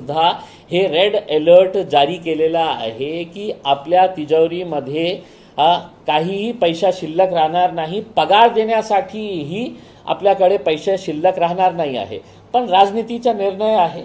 सुद्धा हे red alert जारी केलेला आहे की आपल्या तिजोरीमध्ये काहीही पैसा शिल्लक राहणार नाही, पगार देण्यासाठीही आपल्याकडे पैसे शिल्लक राहणार नाही आहे. पण राजनीतीचा निर्णय आहे,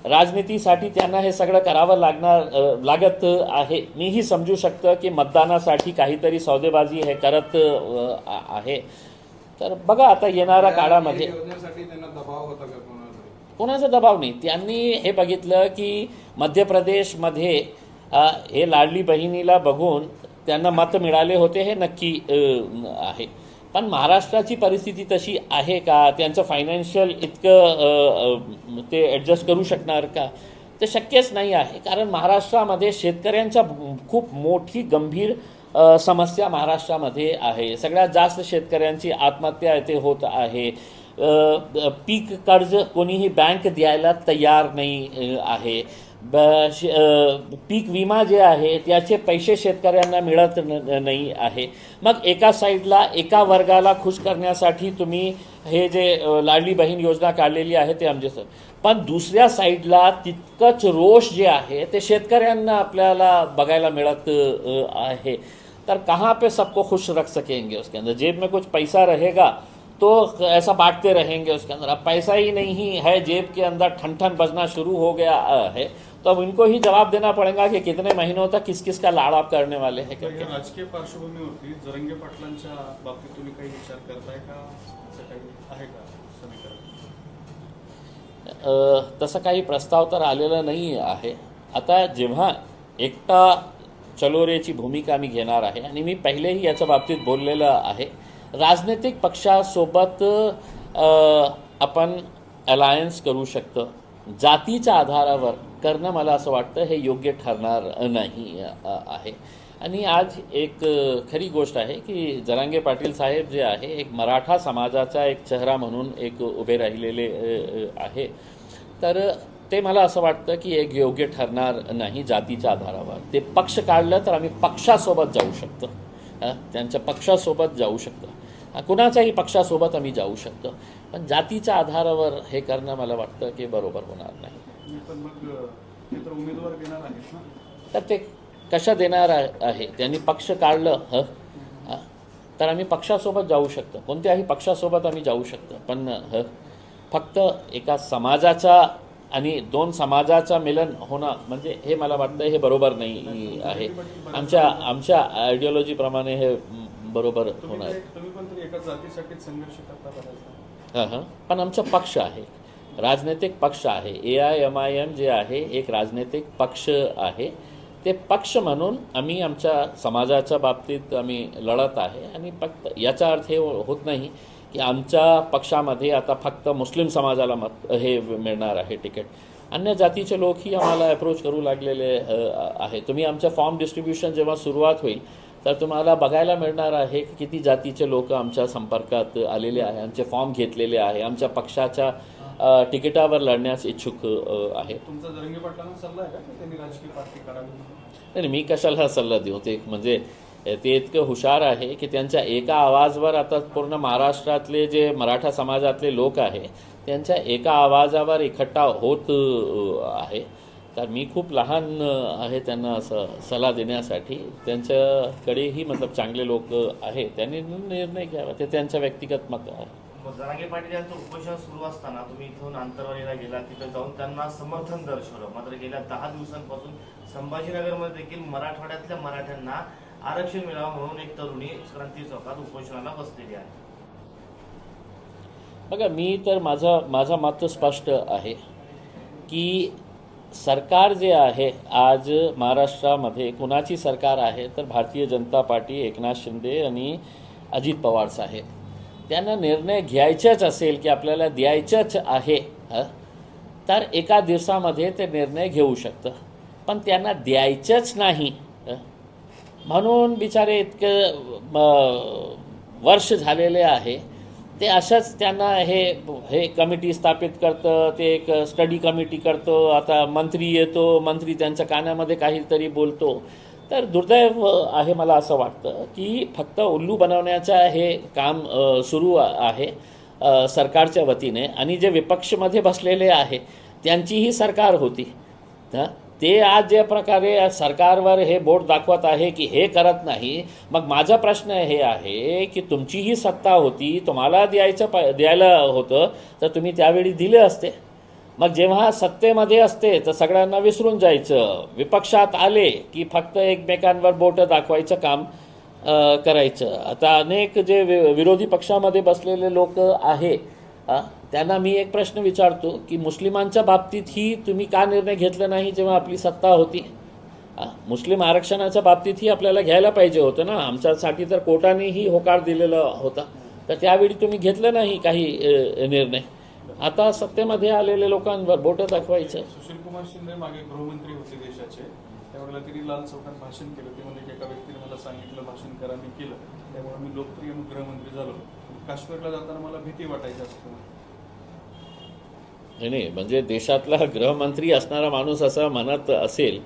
राजनीतीसाठी त्यांना हे सगळं करावं लागत आहे. मीही समजू शकतो की मतदानासाठी काहीतरी सौदेबाजी हे करत आहे. तर बघा आता येणाऱ्या काळामध्ये कोणाचा दबाव नाही. त्यांनी हे बघितलं की मध्य प्रदेशमध्ये हे लाडली बहिणीला बघून त्यांना मत मिळाले होते, हे नक्की आहे. पण महाराष्ट्राची परिस्थिती तशी आहे का? त्यांचं फायनान्शियल इतकं ते ॲडजस्ट करू शकणार का? ते शक्यच नाही आहे. कारण महाराष्ट्रामध्ये शेतकऱ्यांच्या खूप मोठी गंभीर समस्या महाराष्ट्रामध्ये आहे. सगळ्यात जास्त शेतकऱ्यांची आत्महत्या इथे होत आहे. पीक कर्ज कोणीही बँक द्यायला तयार नाही आहे. पीक विमा जे आहे त्याचे पैसे शेतकऱ्यांना मिळत नाही आहे. मग एका साईडला एका वर्गाला खुश करण्यासाठी तुम्ही हे जे लाडली बहीण योजना काढलेली आहे ते आमचे सर, पण दुसऱ्या साईडला तितकंच रोष जे आहे ते शेतकऱ्यांना आपल्याला बघायला मिळत आहे. तर कहाँ पे सबको खुश रख सकेंगे? उसके अंदर जेब में कुछ पैसा रहेगा तो ऐसा बांटते रहेंगे उसके अंदर. अब पैसा ही नहीं है जेब के अंदर, ठन ठन बजना शुरू हो गया है, तो अब इनको ही जवाब देना पड़ेगा कि कितने महीनों तक किस किस का लाड़ आप करने वाले हैं. राजकीय पार्श्वभूमीवरती जरंगे पाटलांच्या बाबतीत तुम्ही काही विचार करताय का? असं काही आहे का समीकरण? तसा काही प्रस्ताव तर आलेला नाही आहे. आता जेव्हा एकटा चलोरेची भूमिका मी घेणार आहे आणि मी पहिलेही याच्या बाबतीत बोललेलं आहे. राजनैतिक पक्षासोबत आपण अलायन्स करू शकतो. जातीच्या आधारावर करणं मला असं वाटतं हे योग्य ठरणार नाही आहे. आणि आज एक खरी गोष्ट आहे की जरांगे पाटील साहेब जे आहे एक मराठा समाजाचा एक चेहरा म्हणून एक उभे राहिलेले आहे. तर ते मला असं वाटतं की एक योग्य ठरणार नाही जातीच्या आधारावर. ते पक्ष काढलं तर आम्ही पक्षासोबत जाऊ शकतो, त्यांच्या पक्षासोबत जाऊ शकतो, कुणाच्याही पक्षासोबत आम्ही जाऊ शकतो. पण जातीच्या आधारावर हे करणं मला वाटतं की बरोबर होणार नाही. उमेदवार देणार आहेत ना, तर ते कशा देणार आहे? त्यांनी पक्ष काढलं तर आम्ही पक्षासोबत जाऊ शकतो, कोणत्याही पक्षासोबत आम्ही जाऊ शकतो. पण फक्त एका समाजाचा आणि दोन समाजाचा मिलन होणं म्हणजे हे मला वाटतं हे बरोबर नाही आहे. आमच्या आयडिओलॉजीप्रमाणे हे बरोबर होणार. पण आमचा पक्ष आहे, राजनैतिक पक्ष आहे. AIMIM जे आहे एक राजनैतिक पक्ष आहे. ते पक्ष म्हणून आम्ही आमच्या समाजाच्या बाबतीत आम्ही लढत आहे. आणि फक्त याचा अर्थ हे होत नाही की आमच्या पक्षामध्ये आता फक्त मुस्लिम समाजाला मत हे मिळणार आहे तिकीट. अन्य जातीचे लोकही आम्हाला अप्रोच करू लागलेले आहे. तुम्ही आमच्या फॉर्म डिस्ट्रीब्युशन जेव्हा सुरुवात होईल तर तुम्हाला बघायला मिळणार आहे की किती जातीचे लोक आमच्या संपर्कात आलेले आहे, आमचे फॉर्म घेतलेले आहे, आमच्या पक्षाच्या तिकिटावर लढण्यास इच्छुक आहे. तुमचा जरंगे पाटलांना सल्ला आहे का त्यांनी राजकीय पार्टी काढावी? नाही, मी कशाला सल्ला देऊ? ते म्हणजे ते इतकं हुशार आहे की त्यांच्या एका आवाजावर आता पूर्ण महाराष्ट्रातले जे मराठा समाजातले लोक आहे त्यांच्या एका आवाजावर इकट्ठा होत आहे. तर मी खूप लहान आहे त्यांना असं सल्ला देण्यासाठी. त्यांच्याकडेही मतलब चांगले लोक आहे, त्यांनी निर्णय घ्यावा, ते त्यांचं व्यक्तिगत मत आहे. जरांगे पाटील यांचं उपोषण सुरू असताना तुम्ही इथून आंतरवालीला गेला, तिथं जाऊन त्यांना समर्थन दर्शवलं. मात्र गेल्या 10 दिवसांपासून संभाजीनगरमध्ये देखील मराठवाड्यातल्या मराठ्यांना आरक्षण मिळावं म्हणून एक तरुणी क्रांती चौकात उपोषणाला बसलेली आहे. बघा, मी तर माझं मत स्पष्ट आहे की सरकार जे आहे आज महाराष्ट्रामध्ये कुणाची सरकार आहे तर भारतीय जनता पार्टी, एकनाथ शिंदे आणि अजित पवार साहेब. त्यांना निर्णय घ्यायचाच असेल की आपल्याला द्यायचंच आहे तर एका दिवसामध्ये ते निर्णय घेऊ शकतं. पण त्यांना द्यायचंच नाही म्हणून बिचारे इतकं वर्ष झालेले आहे ते असंच त्यांना हे कमिटी स्थापित करतं, ते एक स्टडी कमिटी करतो. आता मंत्री येतो, मंत्री त्यांच्या कानामध्ये काहीतरी बोलतो. तर दुर्दैव आहे मला असं वाटतं की फक्त उल्लू बनवण्याचं हे काम सुरू आहे सरकारच्या वतीने. आणि जे विपक्षमध्ये बसलेले आहे त्यांचीही सरकार होती. ते आज ज्या प्रकारे सरकारवर हे बोट दाखवत आहे की हे करत नाही, मग माझा प्रश्न हे आहे की तुमचीही सत्ता होती, तुम्हाला द्यायला होतं तर तुम्ही त्यावेळी दिले असते. मग जेव्हा सत्तेमध्ये असते तर सगळ्यांना विसरून जायचं, विपक्षात आले की फक्त एकमेकांवर बोटं दाखवायचं काम करायचं. आता अनेक जे विरोधी पक्षामध्ये बसलेले लोक आहे त्यांना मी एक प्रश्न विचारतो की मुस्लिमांच्या बाबतीतही तुम्ही का निर्णय घेतला नाही जेव्हा आपली सत्ता होती? मुस्लिम आरक्षणाच्या बाबतीतही आपल्याला घ्यायला पाहिजे होतं ना. आमच्यासाठी तर कोर्टानेही होकार दिलेला होता, तर त्यावेळी तुम्ही घेतलं नाही काही निर्णय. आता सत्तेमध्ये आलेल्या लोकांवर बोटं दाखवायचं. सुशीलकुमार शिंदे मागे गृहमंत्री होते देशाचे, त्यावेळेला त्यांनी लाल चौकात भाषण केलं. ते म्हणजे एका व्यक्तीने मला सांगितलं भाषण करा, मी केलं, त्यामुळे मी लोकप्रिय गृहमंत्री झालो. काश्मीरला जाताना मला भीती वाटायची असते. नाही, म्हणजे देशातला गृहमंत्री असणारा माणूस असा म्हणत असेल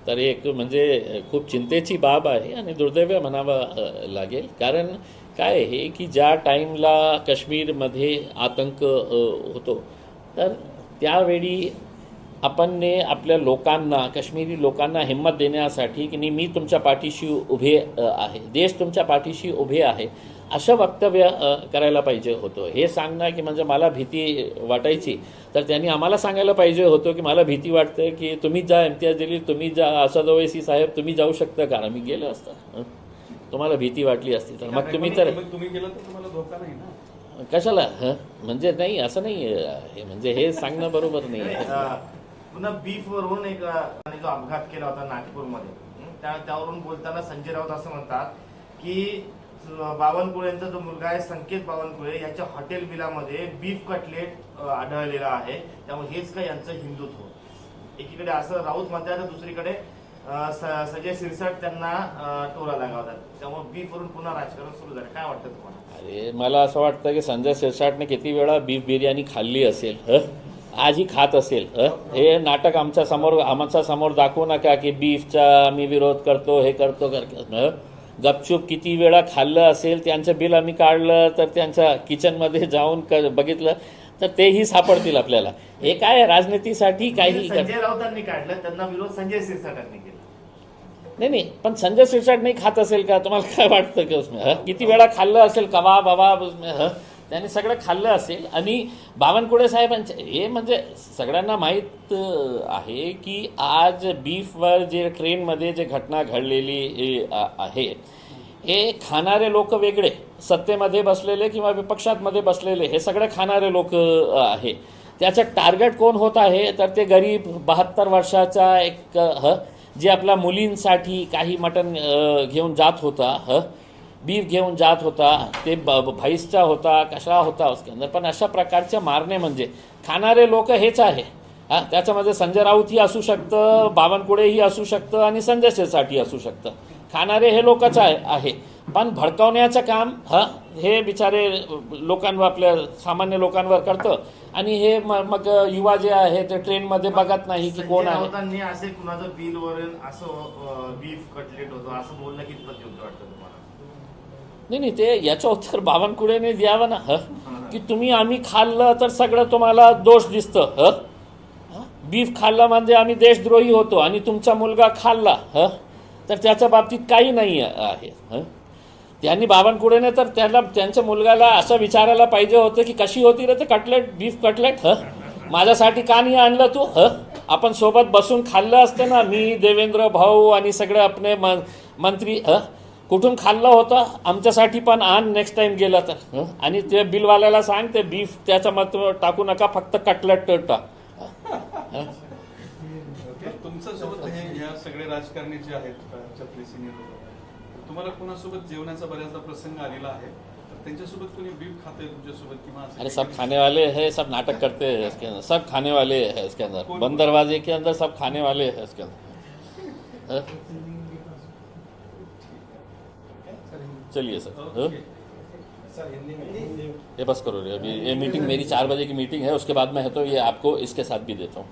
तर एक म्हणजे खूप चिंतेची बाब आहे आणि दुर्दैव म्हणावं लागेल. कारण काय आहे की ज्या टाईमला काश्मीरमध्ये आतंक होतो तर त्यावेळी आपण आपल्या लोकांना, काश्मीरी लोकांना हिंमत देण्यासाठी की मी तुमच्या पाठीशी उभे आहे, देश तुमच्या पाठीशी उभे आहे, असं वक्तव्य करायला पाहिजे होतं. हे सांगणं की म्हणजे मला भीती वाटायची तर त्यांनी आम्हाला सांगायला पाहिजे होतं की मला भीती वाटते की तुम्ही जा, इम्तियाज जलील तुम्ही जा, असद ओवैसी साहेब तुम्ही जाऊ शकता का? मी गेलो असतं, तुम्हाला भीती वाटली असती तर. मग तुम्ही गेलं तर तुम्हाला धोका नाही ना, कशाला? म्हणजे नाही, असं नाही आहे, म्हणजे हे सांगणं बरोबर नाही आहे. पुन्हा बीफ वरून एक जो अपघात केला होता नागपूरमध्ये, त्यावरून बोलताना संजय राऊत असं म्हणतात की बावनकुळेंचा जो मुलगा आहे संकेत बावनकुळे याच्या हॉटेल बिलामध्ये बीफ कटलेट आढळलेला आहे, त्यामुळे हेच काय यांचं हिंदुत्व. एकीकडे असं राऊत म्हणतात तर दुसरीकडे संजय शिरसाट त्यांना टोला लगावतात. त्यामुळे बीफ वरून पुन्हा राजकारण सुरू झालं. काय वाटतं तुम्हाला? अरे मला असं वाटतं की संजय शिरसाटने किती वेळा बीफ बिर्याणी खाल्ली असेल, आजही खात असेल. हे नाटक आमच्या समोर दाखवू नका की बीफचा आम्ही विरोध करतो, हे करतो. गपचूप किती वेळा खाल्लं असेल, त्यांचं बिल आम्ही काढलं तर त्यांच्या किचनमध्ये जाऊन बघितलं तर तेही सापडतील आपल्याला. हे काय राजनीतीसाठी काही संजय राऊतांनी काढलं, त्यांना विरोध संजय शिरसाटांनी केला. नाही, पण संजय शिरसाट नाही खात असेल का? तुम्हाला काय वाटतं की उसमें किती वेळा खाल्लं असेल कबाब वबाब उसमें, त्यांनी सगळं खाल्लं असेल. आणि बावनकुळे साहेबांचे हे म्हणजे सगळ्यांना माहीत आहे की आज बीफवर जे ट्रेनमध्ये जे घटना घडलेली आहे, हे खाणारे लोक वेगळे, सत्तेमध्ये बसलेले किंवा विपक्षातमध्ये बसलेले, हे सगळे खाणारे लोक आहे. त्याचं टार्गेट कोण होत आहे तर ते गरीब 72 वर्षाचा एक जे आपल्या मुलींसाठी काही मटण घेऊन जात होता, बीफ घेऊन जात होता, ते म्हैसचा होता, कशा होता उसके अंदर. पण अशा प्रकारचे मारणे म्हणजे खाणारे लोक हेच आहे. त्याच्यामध्ये संजय राऊतही असू शकतं, बावनकुळेही असू शकतं आणि संजय शिरसाटही असू शकतं. खाणारे हे लोकच आहे. पण भडकवण्याचं काम हे बिचारे लोकांवर, आपल्या सामान्य लोकांवर करतं. आणि हे मग युवा जे आहे ते ट्रेनमध्ये बघत नाही की कोण आहे. राऊतांनी असे कुणाचं बिल वरून असं बीफ कटलेट होतं असं बोलणं कितपत योग्य वाटतं तुम्हाला? नाही, ते याचं उत्तर बावनकुळेने द्यावं ना, की तुम्ही आम्ही खाल्लं तर सगळं तुम्हाला दोष दिसतं. बीफ खाल्लं म्हणजे आम्ही देशद्रोही होतो आणि तुमचा मुलगा खाल्ला तर त्याच्या बाबतीत काही नाही आहे. त्यांनी बावनकुळेने तर त्यांच्या मुलगाला असं विचारायला पाहिजे होतं की कशी होती रे ते कटलेट, बीफ कटलेट, माझ्यासाठी का नाही आणलं तू? आपण सोबत बसून खाल्लं असतं ना, मी, देवेंद्र भाऊ आणि सगळे आपले मंत्री. कुठून खाल्लं होतं? आमच्यासाठी पण आण नेक्स्ट टाइम गेलं तर. आणि ते बिलवाल्याला सांग ते बीफ त्याच्या मत टाकू नका, फक्त कटलेट टाक. तुमच्यासोबत ह्या सगळे राजकारणी जे आहेत छत्री सिनियर, तुम्हाला कोणासोबत जेवणाचा बऱ्याचदा प्रसंग आलेला आहे, तर त्यांच्यासोबत कोणी बीफ खाते तुमच्यासोबत किंवा? अरे सब खाने वाले हैं, सब नाटक करते हैं इसके अंदर, सब खाने वाले हैं इसके अंदर, बंद दरवाजे के अंदर सब खाने वाले हैं इसके अंदर. चलिए सर, ये बस करो रे, अभी ये मीटिंग मेरी 4 बजे की मीटिंग है, उसके बाद में है तो ये आपको इसके साथ भी देता हूँ.